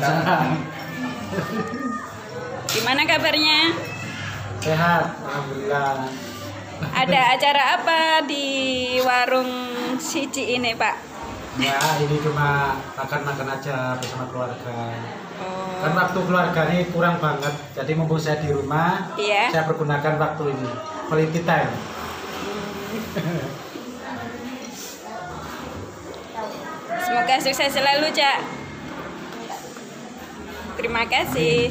Waalaikumsalam. Gimana kabarnya? Sehat, alhamdulillah. Ada acara apa di warung Siji ini, Pak? Ya, ini cuma makan-makan aja bersama keluarga. Oh. Kan waktu keluarga ini kurang banget, jadi mumpung saya di rumah, Iya. saya pergunakan waktu ini, quality time. Semoga sukses selalu, Cak. Terima kasih.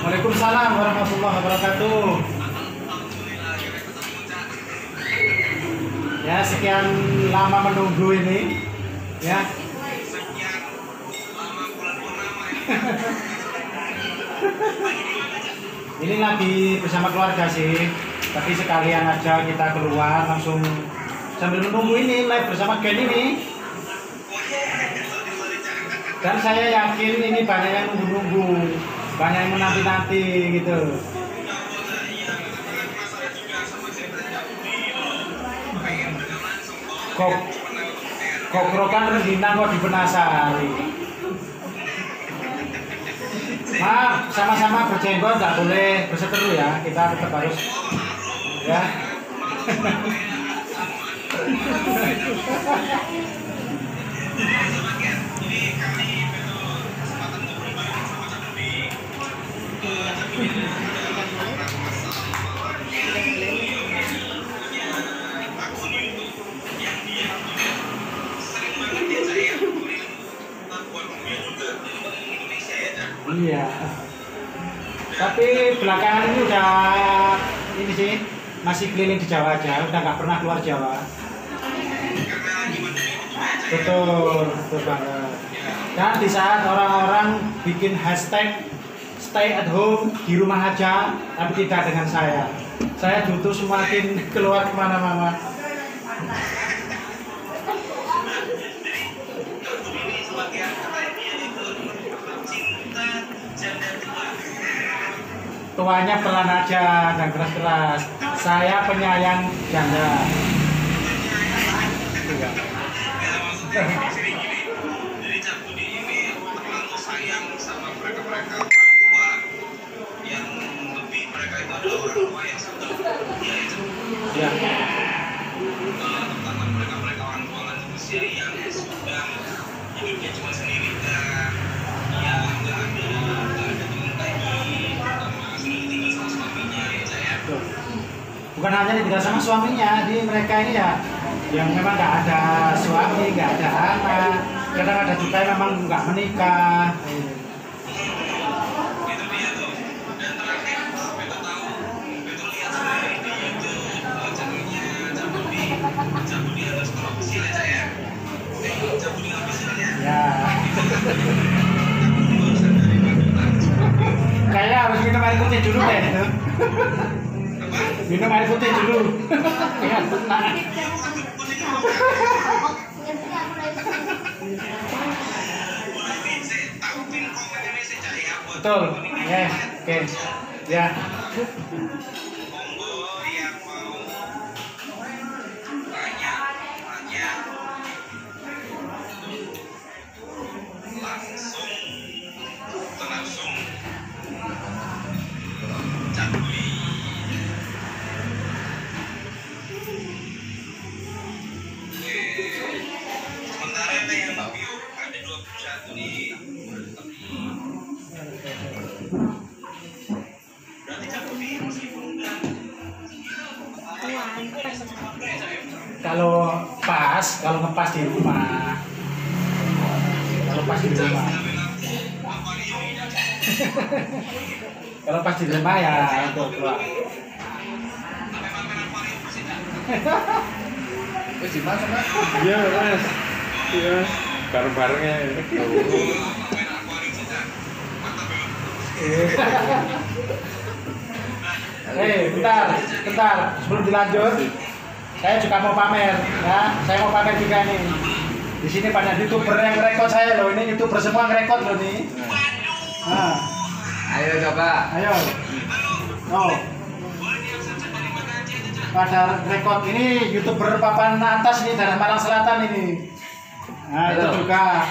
Waalaikumsalam warahmatullahi wabarakatuh. Ya, sekian lama menunggu ini. Ya. Ini lagi bersama keluarga sih. Tapi sekalian aja kita keluar langsung sambil menunggu ini live bersama Gen ini. Dan saya yakin ini banyak yang nunggu-nunggu, banyak yang menanti-nanti gitu. Kokrokan rengginang kok dipenasari. Maaf, sama-sama berjenggot nggak boleh berseteru ya. Kita tetap harus ya. Iya. Tapi belakangan ini udah ini sih masih keliling di Jawa aja, udah nggak pernah keluar Jawa. Betul banget. Dan di saat orang-orang bikin hashtag stay at home di rumah aja, tapi tidak dengan saya butuh semakin keluar kemana-mana. Tuanya pelan aja dan keras-keras. Saya penyayang janda. Jadi Cak Budi ini terlalu sayang sama mereka-mereka orang tua yang lebih mereka itu adalah orang tua yang sudah dia itu. Ya. Terutama mereka-mereka orang tua lanjut usia yang sudah hidupnya cuma sendiri dan yang nggak ada teman lagi, terutama sudah ditinggal sama suaminya ya Cak ya. Bukan hanya ditinggal sama suaminya, di mereka ini ya yang memang nggak ada suami, nggak ada anak, kadang ada juga yang memang nggak menikah. Itu dia tuh. Dan terakhir Beto tahu, Beto lihat sendiri di YouTube channelnya Cak Budi underscore official ya Cak ya. Cak Budi official ya. Ya. Cak Budi barusan dari Magelang. Kayaknya harus minum air putih dulu deh. Apa? Minum air putih dulu. Ya, tenang. Boleh sih, tahu pin komen Betul. Ya, oke. Ya. Monggo yang mau tanya langsung Cakburi. Sementara ada yang review ada 21 nih. Berarti Cakburi meskipun udah Kalau ngepas di rumah. Kalau pas di rumah. Kalau pas di rumah ya untuk keluar. Iya mas, iya bareng-barengnya. Bentar, sebelum dilanjut, saya juga mau pamer, ya. Saya mau pamer juga nih. Di sini banyak youtuber yang rekod saya loh, ini youtuber semua ngerekod loh nih. Nah, Ayo coba. ayo. Oh. Pada rekod ini youtuber papan atas nih dari Malang Selatan ini. Nah, itu juga.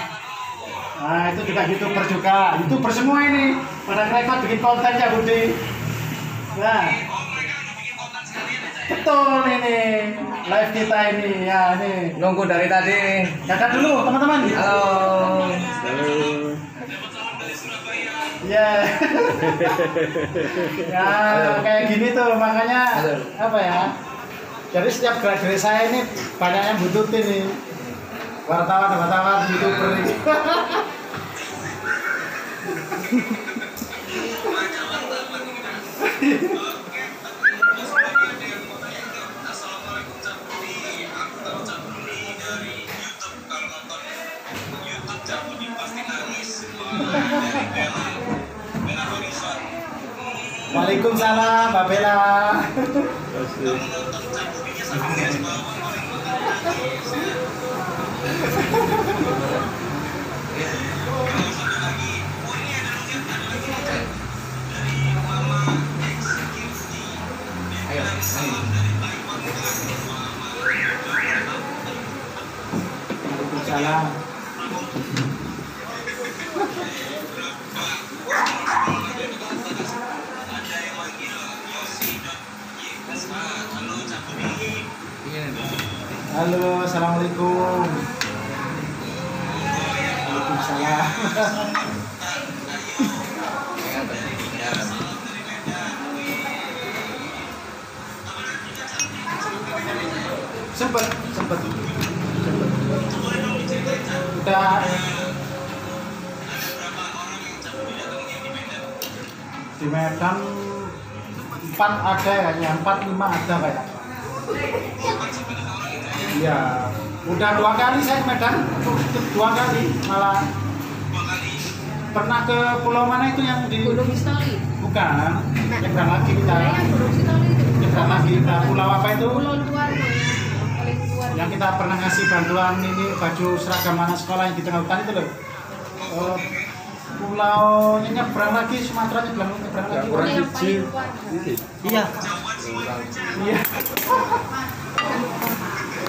Nah, itu juga youtuber juga. Youtuber semua ini pada rekod bikin kontennya Budi. Nah, betul ini live kita ini ya ini. Nunggu dari tadi. Dadah dulu teman-teman. Halo. Ya. Ya kayak gini tuh makanya apa ya? Jadi setiap gerak-gerik saya ini banyak yang butuhin nih. Wartawan, youtuber ini. Assalamualaikum Cakburi. Aku tahu Cakburi dari YouTube. Kalau nonton YouTube Cakburi pasti nangis. Dari Bella Horizon. Waalaikumsalam, Mbak Bella. Kamu nonton Cakburinya sampai garis bawah paling nangis. Kalau satu lagi, oh ini ada lagi nih. Dari Mama Executive. Dia bilang salam dari Taiwan. Waalaikumsalam. Ada yang manggil Yosi.YSA. Halo Cakburi. Halo, assalamualaikum. Waalaikumsalam. Sempet. Udah di Medan 4 ada kayaknya, 4-5 ada kayak. Iya, udah 2 kali saya ke Medan, 2 kali malah. Pernah ke pulau mana itu yang di Gunung Mistoli. bukan, nyebrang lagi kita. Yang Gunung Mistoli itu. Nyebrang lagi kita, pulau apa itu? Pulau luar tuh yang paling luar. Yang kita pernah ngasih bantuan ini baju seragam anak sekolah yang di tengah hutan itu loh. Pulau nyebrang lagi Sumatera nyebrang lagi. Kurang Yang siji. paling luar. Iya. Iya.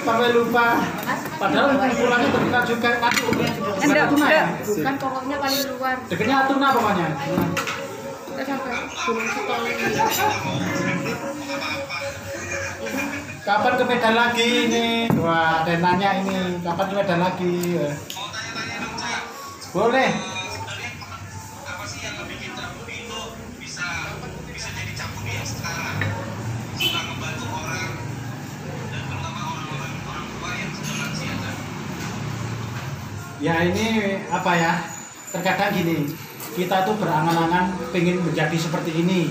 Sampai lupa. Padahal pulangnya terdekat juga kan. Bukan Natuna ya? Bukan, pokoknya paling luar. Dekatnya Natuna pokoknya. Kita sampai Gunung Mistoli. Kapan ke Medan lagi ini? Wah, ada yang nanya ini. Kapan ke Medan lagi? Mau tanya-tanya dong, Cak. Boleh. Sebenarnya apa sih yang bikin Cakburi itu bisa jadi Cakburi yang sekarang? Suka ngebantu orang dan terutama orang tua yang sudah lansia. Cak. Ya ini apa ya? Terkadang gini, kita tuh berangan-angan pengen menjadi seperti ini,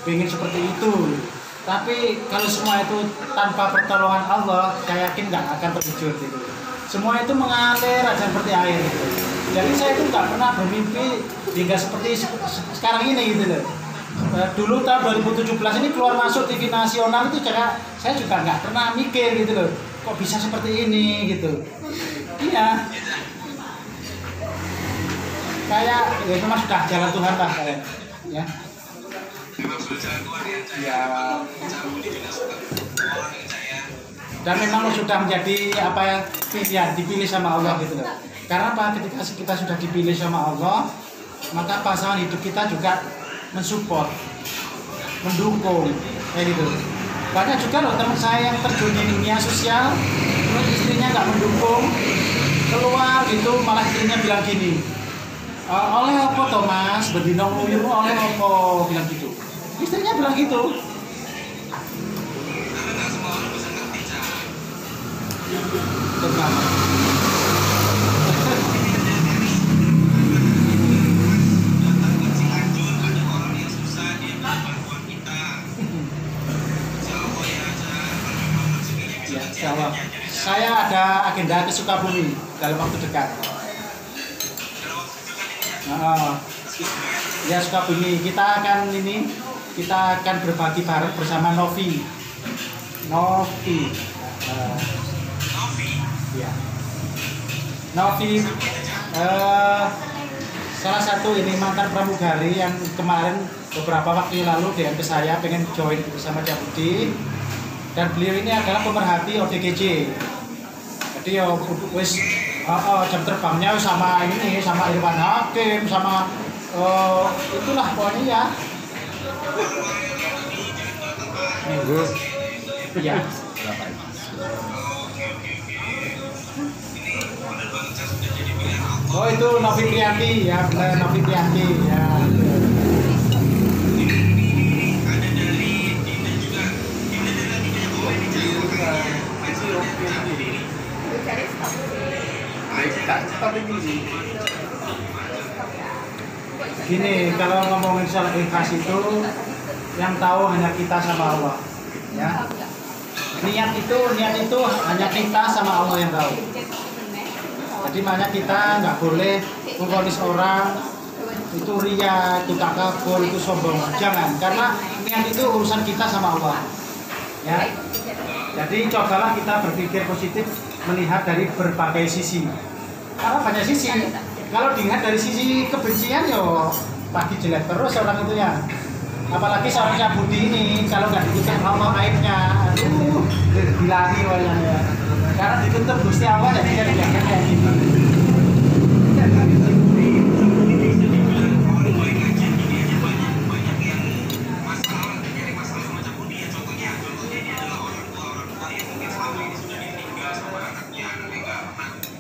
pengen seperti itu. Tapi kalau semua itu tanpa pertolongan Allah, saya yakin nggak akan terwujud gitu. Semua itu mengalir aja seperti air. Gitu. Jadi saya itu nggak pernah bermimpi hingga seperti sekarang ini gitu loh. Dulu tahun 2017 ini keluar masuk TV nasional itu saya juga nggak pernah mikir gitu loh. Kok bisa seperti ini gitu. Iya. Kayak ya memang sudah jalan Tuhan lah kalian. Ya. Memang sudah jalan Tuhan ya, Cak. Ya. Cabudi juga suka orang ya, Cak ya. Dan memang sudah menjadi apa ya pilihan, dipilih sama Allah gitu loh. Karena apa? Ketika kita sudah dipilih sama Allah, maka pasangan hidup kita juga mensupport, mendukung, kayak gitu. Banyak juga loh teman saya yang terjun di dunia sosial, terus istrinya nggak mendukung, keluar gitu, malah istrinya bilang gini, oleh apa Thomas, berdinong luyur oleh apa, bilang gitu. Istrinya bilang gitu. Karena nggak semua orang bisa ngerti, Cak. Terutama. Datang ke Cianjur, ada orang yang susah, dia minta bantuan kita. Insya Allah ya, Cak. Kalau memang rezekinya bisa Ya, ke insya Allah. Cianjur, jadi Saya ada agenda ke Sukabumi dalam waktu dekat. dalam waktu dekat ini ya. Nah, ya Sukabumi kita akan berbagi bareng bersama Novi. Novi. Novi, Ya. Novi salah satu ini mantan pramugari yang kemarin beberapa waktu yang lalu DM ke saya pengen join bersama Cabudi, dan beliau ini adalah pemerhati ODGJ. Jadi ya wis jam terbangnya sama ini sama Irwan Hakim sama itulah pokoknya ya. Minggu. Ya. Berapa itu? benar banget, Cak, sudah jadi pilihan Allah. Oh itu Novi Priyanti ya, benar Novi Priyanti ya. Ini ada dari Dina juga. Dina dari lagi banyak komen nih, Cak. Makanya mentionnya Cabudi ini. Tak cepat ini. Gini, kalau ngomongin soal ikhlas itu yang tahu hanya kita sama Allah. Ya. Niat itu hanya kita sama Allah yang tahu. Jadi makanya kita nggak boleh memvonis orang itu ria, itu takabur, itu sombong. Jangan, karena niat itu urusan kita sama Allah. Ya. Jadi cobalah kita berpikir positif, melihat dari berbagai sisi. Karena banyak sisi. Kalau dilihat dari sisi kebencian yo pasti jelek terus orang itu ya. Apalagi seorang Cabudi ini kalau nggak ditutup Allah aibnya, aduh, dilari wajahnya ya. Karena ditutup Gusti Allah jadi dia tidak kayak gitu. Orang baik aja, ini aja banyak yang masalah, nyari masalah sama Cabudi ya. Contohnya dia adalah orang tua yang mungkin selama ini sudah ditinggal sama anaknya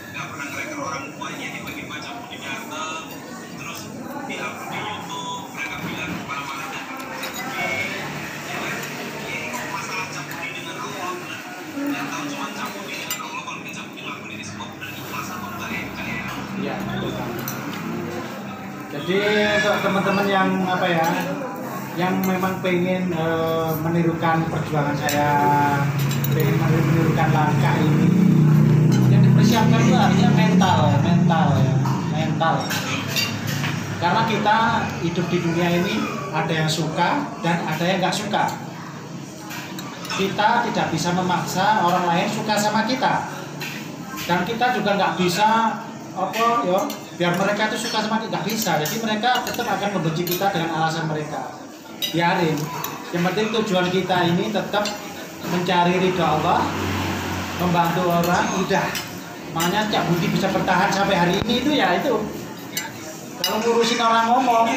nggak pernah ngereker orang tuanya, tiba-tiba Cabudi datang, terus di-upload di YouTube, mereka bilang marah-marah dan Cabudi, ya kan? Ini masalah Cabudi dengan Allah benar. Yang tahu cuma Cabudi dengan Allah. Kalau kita Cabudi lakukan ini semua benar ikhlas atau enggak ya, Cak, ya? Iya, betul banget. Jadi untuk teman-teman yang apa ya, yang memang pengen menirukan perjuangan saya, pengen menirukan langkah ini, yang dipersiapkan itu artinya mental ya, mental. Karena kita hidup di dunia ini ada yang suka dan ada yang nggak suka. Kita tidak bisa memaksa orang lain suka sama kita, dan kita juga nggak bisa biar mereka itu suka sama kita, nggak bisa. Jadi mereka tetap akan membenci kita dengan alasan mereka. Biarin. Yang penting tujuan kita ini tetap mencari ridha Allah, membantu orang, udah. Makanya Cabudi bisa bertahan sampai hari ini itu ya itu. Kalau ngurusin orang ngomong,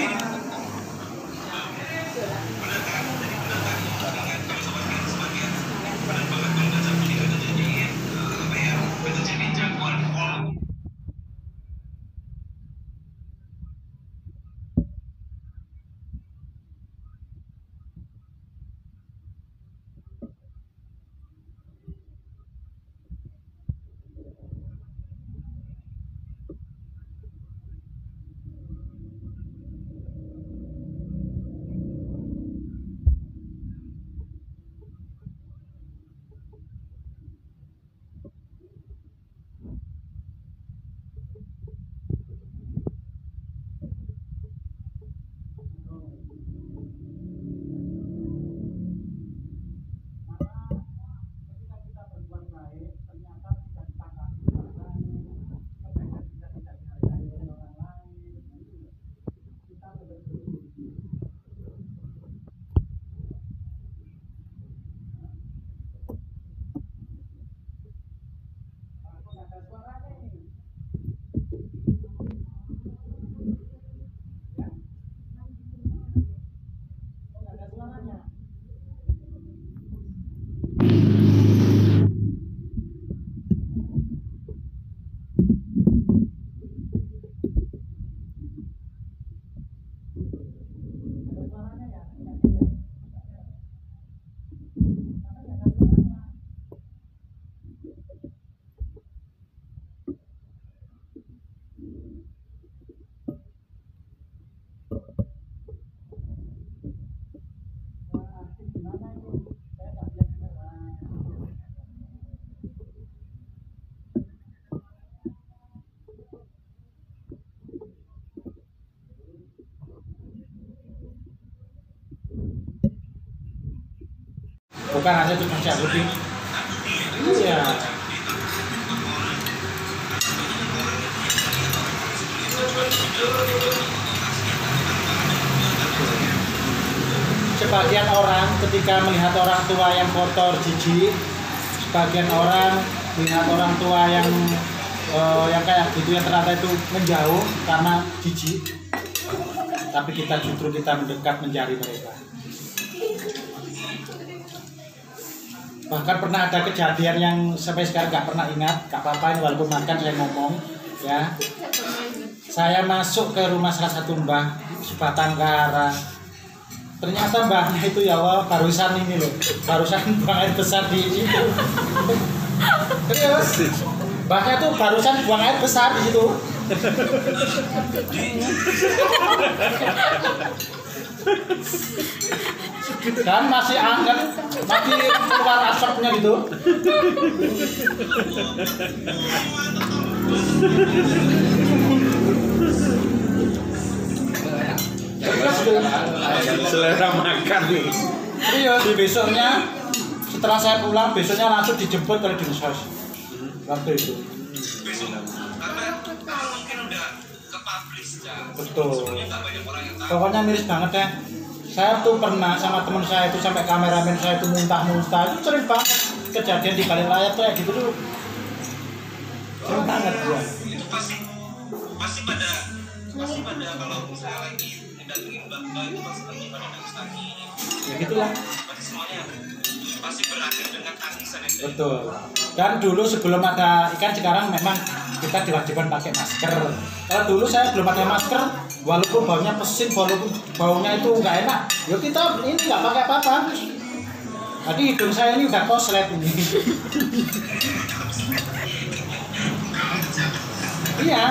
Itu jadi jagoan all bukan hanya cuma Yahudi. Iya. Sebagian orang ketika melihat orang tua yang kotor, jijik, sebagian orang melihat orang tua yang kayak gitu yang ternyata itu menjauh karena jijik, tapi kita mendekat mencari mereka. Bahkan pernah ada kejadian yang sampai sekarang nggak pernah ingat, nggak apa-apa walaupun makan saya ngomong ya. Saya masuk ke rumah salah satu mbah Sebatang Kara. Ternyata mbahnya itu ya Allah barusan ini loh, barusan buang air besar di situ. Serius, mbahnya tuh barusan buang air besar di situ. Dan masih anget, masih keluar asapnya gitu. Selera makan nih. Iya, di besoknya setelah saya pulang besoknya langsung dijemput oleh dinsos waktu itu. Karena mungkin udah ke-publish ya. Betul. Nggak banyak orang yang tahu. Pokoknya miris banget ya. Saya tuh pernah sama teman saya itu sampai kameramen saya itu muntah-muntah. Itu sering banget kejadian di balik layar kayak gitu tuh. Sering banget ya. Itu pasti pada kalau misalnya lagi datengin mbak itu pasti pada nangis. Ya gitulah. Pasti semuanya pasti berakhir dengan tangisan itu. Betul. Dan dulu sebelum ada ikan sekarang memang kita diwajibkan pakai masker. Kalau dulu saya belum pakai masker, walaupun baunya pesin, walaupun baunya itu nggak enak, ya kita ini nggak pakai apa-apa. Tadi hidung saya ini udah koslet ini. Iya.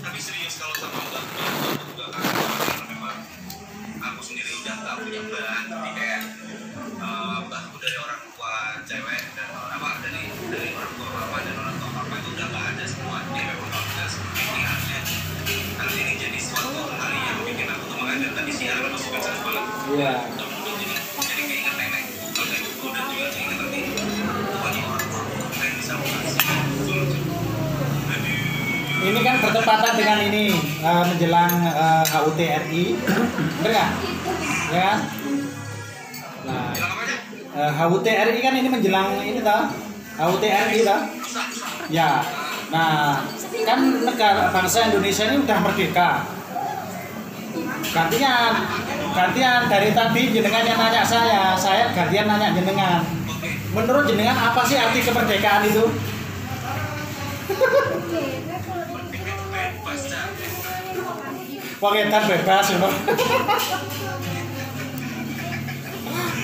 Tapi serius kalau sama mbak juga karena memang aku sendiri udah nggak punya mbak, jadi kayak mbakku dari orang tua cewek dan dari orang tua mama dan orang tua papa itu udah nggak ada semua. Dia memang udah seperti ini harusnya. Karena ini jadi suatu hal yang bikin aku tuh mengajar tadi siaran masih kencang banget. Iya. Jadi keinget nenek. Kalau nenek udah juga keinget nanti banyak orang tua yang bisa mengasih. Ini kan bertepatan dengan ini menjelang HUT RI, bener nggak? Ya kan? Nah, HUT RI kan ini menjelang ini toh, HUT RI toh? Ya. Nah, kan negara bangsa Indonesia ini udah merdeka. Gantian dari tadi jenengan yang nanya saya gantian nanya jenengan. Menurut jenengan apa sih arti kemerdekaan itu? Wong edan bebas ya, Bang.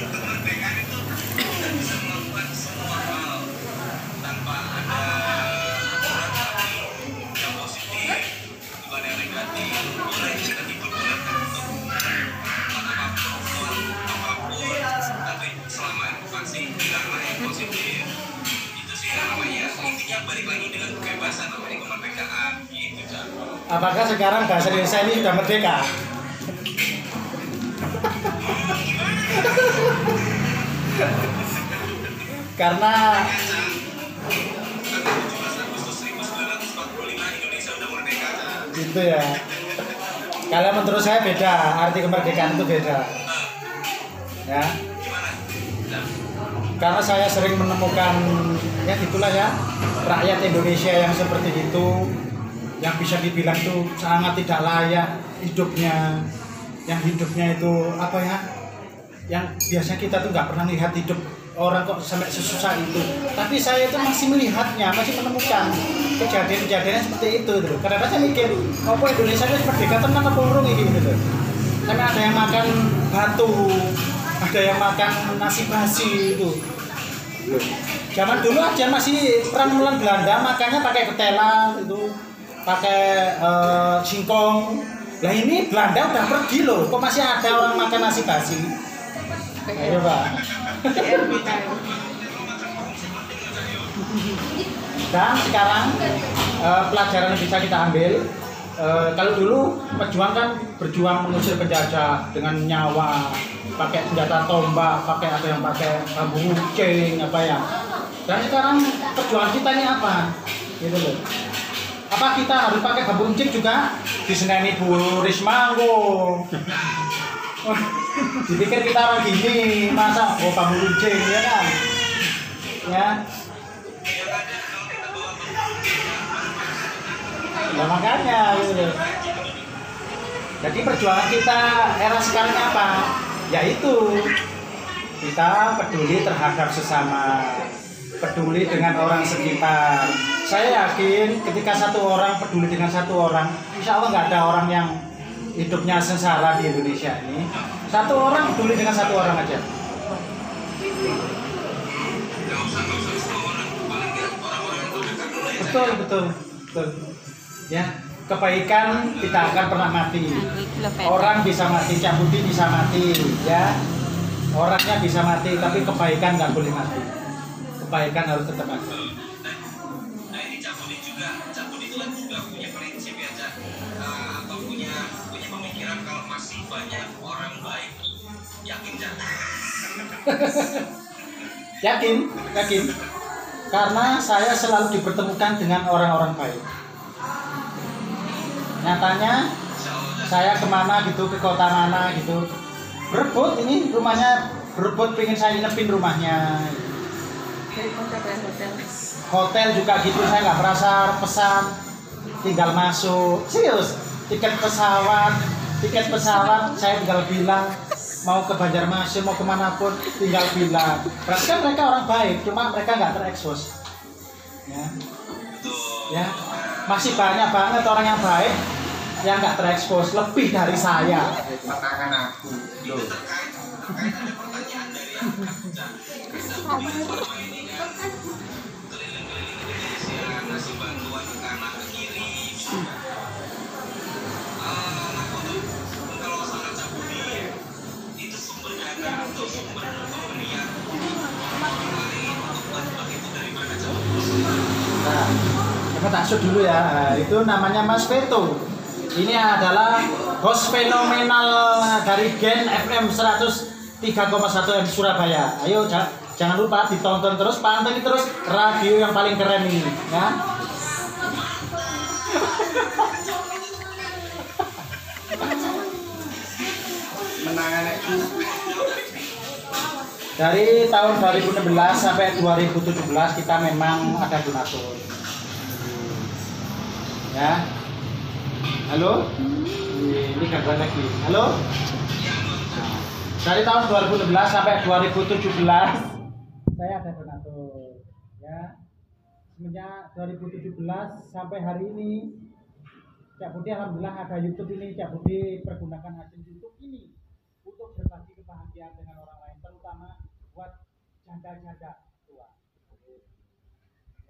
Kemerdekaan itu kita bisa melakukan semua hal tanpa ada aturan yang positif, bukan yang negatif. Boleh kita diperbolehkan untuk apapun, tapi selama itu pasti bilanglah yang positif. Itu sih yang namanya. Intinya balik lagi dengan kebebasan namanya kemerdekaan. Gitu kan. Apakah sekarang bahasa Indonesia ini sudah merdeka? Karena 17 Agustus 1945 Indonesia udah merdeka. gitu ya. Kalau menurut saya beda, arti kemerdekaan itu beda. Ya. Karena saya sering menemukan ya gitulah ya, rakyat Indonesia yang seperti itu, yang bisa dibilang tuh sangat tidak layak hidupnya, yang hidupnya itu apa ya, yang biasa kita tuh nggak pernah lihat hidup orang kok sampai sesusah itu, tapi saya itu masih melihatnya, masih menemukan kejadian-kejadian seperti itu tuh. Kadang-kadang saya mikir, apa Indonesia ini merdeka tenan apa urung ini gitu. Karena ada yang makan batu, ada yang makan nasi basi itu. Zaman dulu aja masih perang melawan Belanda, makannya pakai ketela itu, pakai singkong. Lah ini Belanda udah pergi loh, kok masih ada orang makan nasi basi? Ayo Pak. Dan sekarang pelajaran yang bisa kita ambil, kalau dulu pejuang kan berjuang mengusir penjajah dengan nyawa, pakai senjata tombak, pakai ada yang pakai bambu runcing apa ya. Dan sekarang perjuangan kita ini apa? Gitu loh. Apa kita harus pakai bambu runcing juga? Diseneni Bu Risma kok. Dipikir kita orang gini, masa bambu runcing ya kan? Ya. Ya makanya gitu. Jadi perjuangan kita era sekarang apa? Yaitu kita peduli terhadap sesama, peduli dengan orang sekitar. Saya yakin ketika satu orang peduli dengan satu orang, insya Allah nggak ada orang yang hidupnya sengsara di Indonesia ini. Satu orang peduli dengan satu orang aja. Betul. Ya, kebaikan tidak akan pernah mati. Orang bisa mati, Cak Budi bisa mati, ya. Orangnya bisa mati, tapi kebaikan nggak boleh mati. Kebaikan harus tetap ada. Nah ini Cak Budi itu kan juga punya prinsip ya Cak, atau punya pemikiran kalau masih banyak orang baik, yakin Cak? Yakin. Karena saya selalu dipertemukan dengan orang-orang baik. Nyatanya saya kemana gitu, ke kota mana gitu, berebut ini rumahnya, berebut pengen saya nginepin rumahnya. Hotel juga gitu, saya nggak merasa pesan, tinggal masuk. Serius, tiket pesawat saya tinggal bilang mau ke Banjarmasin, mau kemanapun tinggal bilang. Berarti kan mereka orang baik, cuma mereka nggak terekspos. Ya, masih banyak banget orang yang baik yang nggak terekspos, lebih dari saya. Tangan aku. Loh. Terkait ada pertanyaan dari yang selama ini kan keliling-keliling Indonesia ngasih bantuan ke kanan ke kiri. Kalau salah Cak Budi itu sumber dana atau sumber pemberian untuk bantuan itu dari mana Cak Budi? Nah, kita taksud dulu ya. Nah, itu namanya Mas Veto. Ini adalah host fenomenal dari Gen FM 103,1 M Surabaya. Ayo jangan lupa ditonton terus, pantengin terus radio yang paling keren ini, ya. Dari tahun 2016 sampai 2017 kita memang ada donatur. Ya. Halo? Ini gangguan lagi. Halo? Dari tahun 2016 sampai 2017 saya ada donatur. Ya. Semenjak 2017 sampai hari ini Cak Budi alhamdulillah ada YouTube ini. Cak Budi pergunakan hasil YouTube ini untuk berbagi kebahagiaan dengan orang lain, terutama buat janda-janda tua.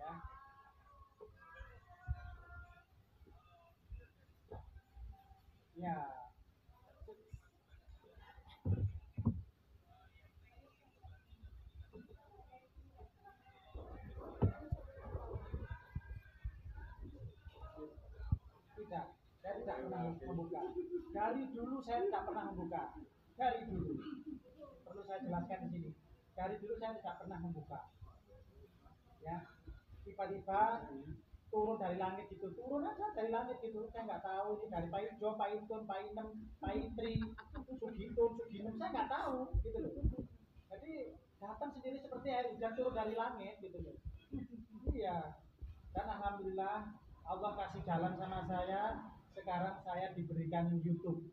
Ya. Ya. Tidak, saya tidak pernah membuka. Dari dulu saya tidak pernah membuka. Dari dulu. Perlu saya jelaskan di sini. Dari dulu saya tidak pernah membuka. Ya. Tiba-tiba turun dari langit gitu, turun aja dari langit gitu, saya nggak tahu ini dari Paijo, Paitun, Painem, Paitri, Sugitun, Suginem, saya nggak tahu gitu loh. Jadi datang sendiri seperti air hujan turun dari langit gitu loh. Iya. Dan alhamdulillah Allah kasih jalan sama saya. Sekarang saya diberikan YouTube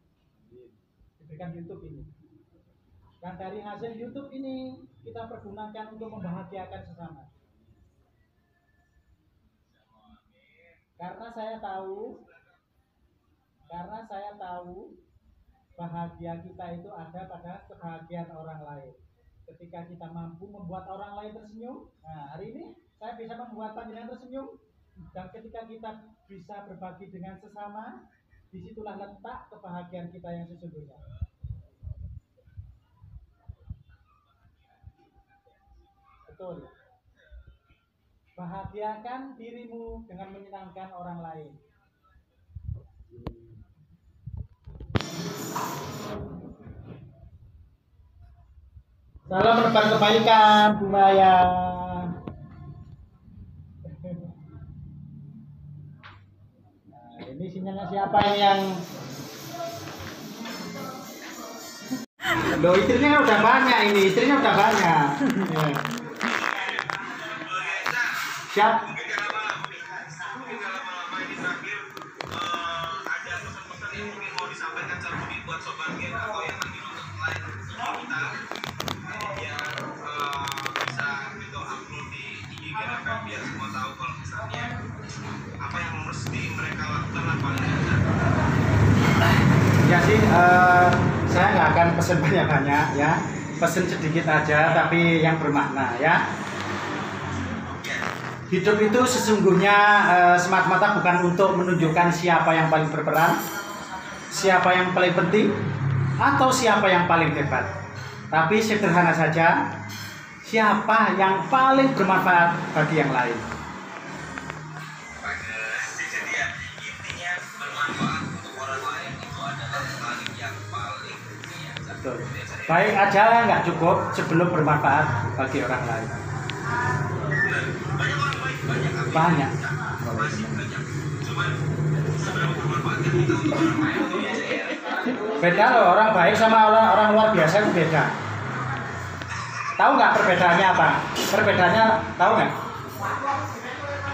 ini. Dan dari hasil YouTube ini kita pergunakan untuk membahagiakan sesama. Karena saya tahu bahagia kita itu ada pada kebahagiaan orang lain. Ketika kita mampu membuat orang lain tersenyum, nah hari ini saya bisa membuat panjenengan tersenyum. Dan ketika kita bisa berbagi dengan sesama, disitulah letak kebahagiaan kita yang sesungguhnya. Betul. Bahagiakan dirimu dengan menyenangkan orang lain. Salam menebar kebaikan, Bu Maya. Nah, ini sinyalnya siapa ini yang... Loh, istrinya udah banyak ini, istrinya udah banyak. Ya. Siap. Mungkin gak lama-lama ini terakhir ada pesan-pesan yang mungkin mau disampaikan Cak Budi buat sobat Gen atau yang lagi nonton live kita biar bisa gitu upload di IG Gen FM biar semua tahu kalau misalnya apa yang mesti mereka lakukan apa enggak. Ya sih, saya nggak akan pesen banyak-banyak ya, pesen sedikit aja tapi yang bermakna ya. Hidup itu sesungguhnya semata-mata bukan untuk menunjukkan siapa yang paling berperan, siapa yang paling penting, atau siapa yang paling hebat. Tapi sederhana saja, siapa yang paling bermanfaat bagi yang lain. Jadi ya intinya bermanfaat untuk orang lain itu adalah yang paling Betul. Baik aja nggak cukup sebelum bermanfaat bagi orang lain. banyak orang baik Banyak. masih banyak cuman seberapa bermanfaatnya kita untuk orang lain itu biasa ya. Beda loh, orang baik sama orang luar biasa itu beda. Tahu nggak perbedaannya apa? Perbedaannya tahu nggak?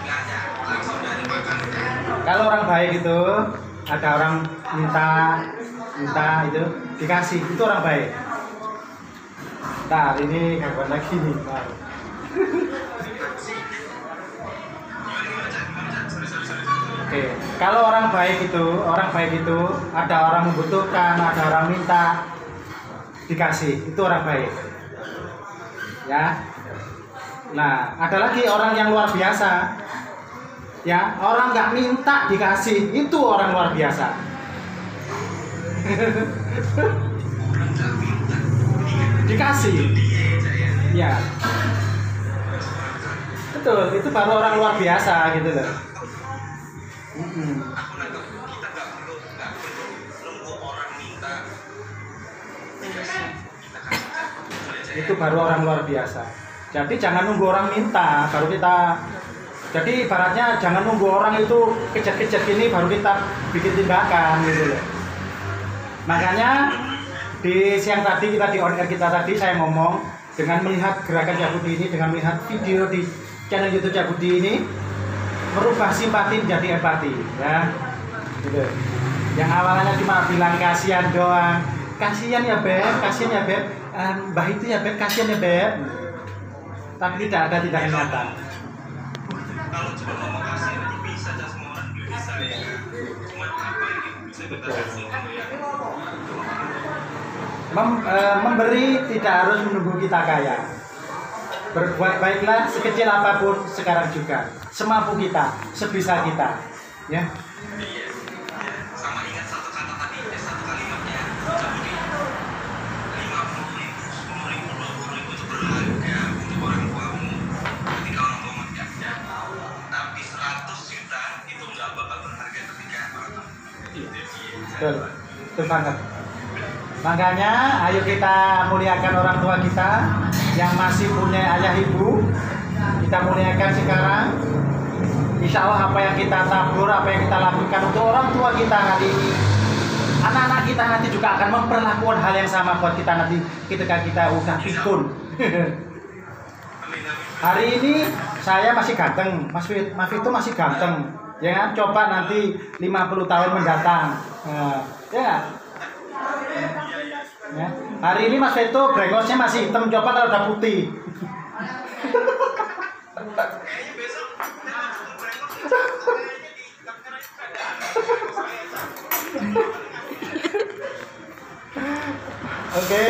Nggak ada langsung dari makan. Kalau orang baik itu ada orang minta itu dikasih, itu orang baik. Nah ini kawan lagi nih. Oke, kalau orang baik itu ada orang membutuhkan, ada orang minta dikasih, itu orang baik. Ya. Nah, ada lagi orang yang luar biasa. Ya, orang nggak minta dikasih, itu orang luar biasa. Dikasih. Ya. Betul, itu baru orang luar biasa gitu loh. Aku nangkep kita nggak perlu nunggu orang minta dikasih kita kasih. Itu baru orang luar biasa. Jadi jangan nunggu orang minta baru kita. Jadi ibaratnya jangan nunggu orang itu kejar-kejar gini baru kita bikin tindakan gitu loh. Makanya di siang tadi kita di on air kita tadi saya ngomong dengan melihat gerakan Cak Budi ini, dengan melihat video di channel YouTube Cak Budi ini, merubah simpati menjadi empati ya. Gitu. Yang awalnya cuma bilang kasihan doang, kasihan ya beb, mbah itu ya beb, kasihan ya beb, tapi tidak ada tindakan nyata. Kalau cuma ngomong kasih aja bisa aja semua orang juga bisa ya. Cuma apa yang bisa kita kasih ya. Memberi tidak harus menunggu kita kaya. Berbuat baiklah sekecil apapun sekarang juga, semampu kita, sebisa kita ya. Iya. Sama ingat satu kata tadi, satu kalimatnya Cak Budi. 50.000, 10.000, 20.000 itu berharga untuk orang tuamu ketika orang tua masih ada. Tapi 100 juta itu nggak bakal berharga ketika orang tua. Betul banget. Makanya ayo kita muliakan orang tua kita yang masih punya ayah ibu, kita muliakan sekarang. Insya Allah apa yang kita tabur, apa yang kita lakukan untuk orang tua kita hari ini, anak-anak kita nanti juga akan memperlakukan hal yang sama buat kita nanti ketika kita udah pikun. Hari ini saya masih ganteng, Mas Fit itu masih ganteng, ya kan? Coba nanti 50 tahun mendatang, ya. Ya. Hari ini Mas Veto brengosnya masih hitam, coba kalau udah putih. Oke.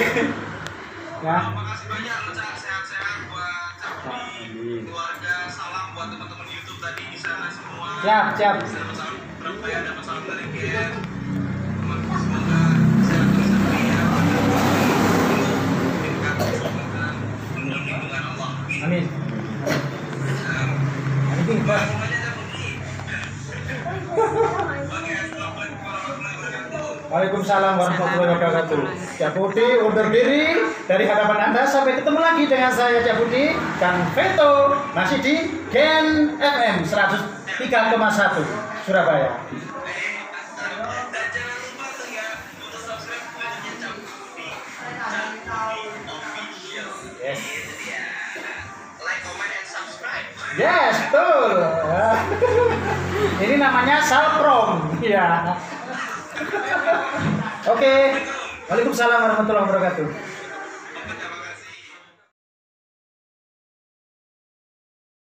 Ya. Makasih banyak Cak, sehat-sehat buat Cak Budi, keluarga, salam buat teman-teman YouTube tadi di sana semua. Siap. Dapat salam berapa ya? Dapat salam dari Gen. Semoga sehat terus ya. Lindungan Allah. Amin. Amin. Semuanya Cak Budi. Oke, assalamualaikum warahmatullahi wabarakatuh. Waalaikumsalam warahmatullahi wabarakatuh. Cak Budi undur diri dari hadapan Anda. Sampai ketemu lagi dengan saya Cak Budi dan Veto masih di Gen FM 103,1 Surabaya. Dan jangan lupa tuh ya untuk subscribe channelnya Cak Budi Official. Yes. Itu dia. Like, comment, and subscribe. Yes, betul. Ini namanya salprom. Ya. Oke. Waalaikumsalam warahmatullahi wabarakatuh.